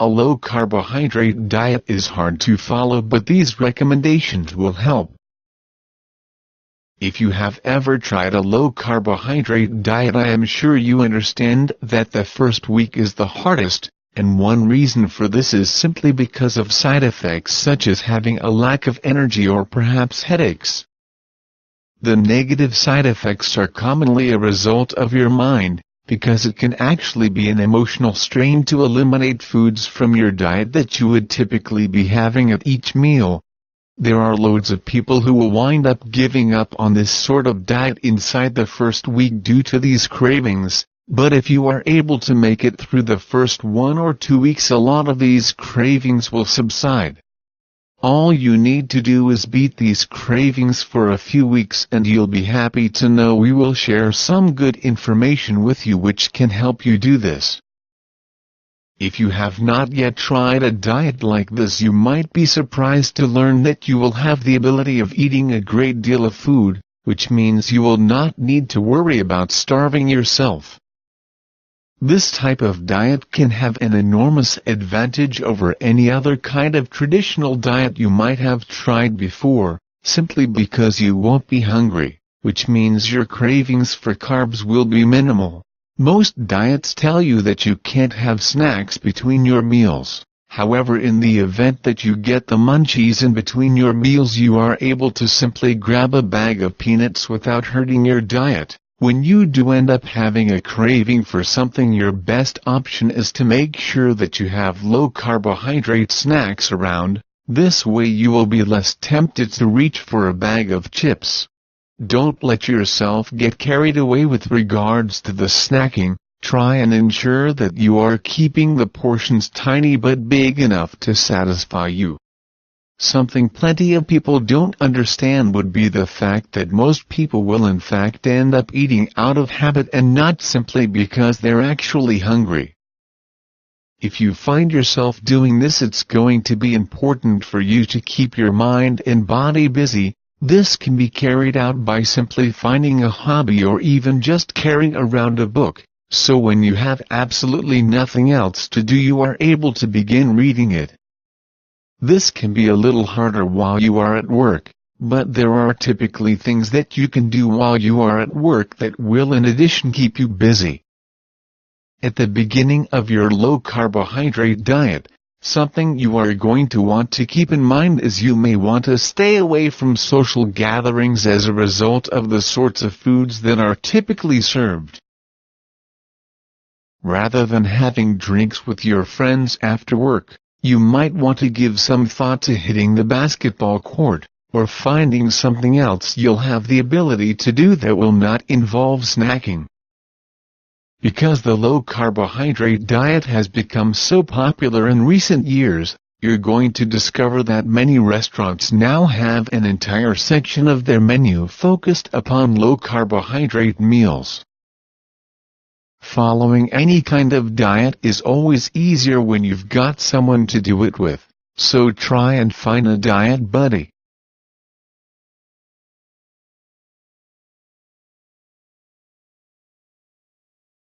A low-carbohydrate diet is hard to follow, but these recommendations will help. If you have ever tried a low-carbohydrate diet, I am sure you understand that the first week is the hardest, and one reason for this is simply because of side effects such as having a lack of energy or perhaps headaches. The negative side effects are commonly a result of your mind, because it can actually be an emotional strain to eliminate foods from your diet that you would typically be having at each meal. There are loads of people who will wind up giving up on this sort of diet inside the first week due to these cravings, but if you are able to make it through the first 1 or 2 weeks, a lot of these cravings will subside. All you need to do is beat these cravings for a few weeks, and you'll be happy to know we will share some good information with you which can help you do this. If you have not yet tried a diet like this, you might be surprised to learn that you will have the ability of eating a great deal of food, which means you will not need to worry about starving yourself. This type of diet can have an enormous advantage over any other kind of traditional diet you might have tried before, simply because you won't be hungry, which means your cravings for carbs will be minimal. Most diets tell you that you can't have snacks between your meals. However, in the event that you get the munchies in between your meals, you are able to simply grab a bag of peanuts without hurting your diet. When you do end up having a craving for something, your best option is to make sure that you have low-carbohydrate snacks around. This way you will be less tempted to reach for a bag of chips. Don't let yourself get carried away with regards to the snacking. Try and ensure that you are keeping the portions tiny but big enough to satisfy you. Something plenty of people don't understand would be the fact that most people will in fact end up eating out of habit and not simply because they're actually hungry. If you find yourself doing this, it's going to be important for you to keep your mind and body busy. This can be carried out by simply finding a hobby or even just carrying around a book, so when you have absolutely nothing else to do, you are able to begin reading it. This can be a little harder while you are at work, but there are typically things that you can do while you are at work that will in addition keep you busy. At the beginning of your low-carbohydrate diet, something you are going to want to keep in mind is you may want to stay away from social gatherings as a result of the sorts of foods that are typically served. Rather than having drinks with your friends after work, you might want to give some thought to hitting the basketball court, or finding something else you'll have the ability to do that will not involve snacking. Because the low-carbohydrate diet has become so popular in recent years, you're going to discover that many restaurants now have an entire section of their menu focused upon low-carbohydrate meals. Following any kind of diet is always easier when you've got someone to do it with, so try and find a diet buddy.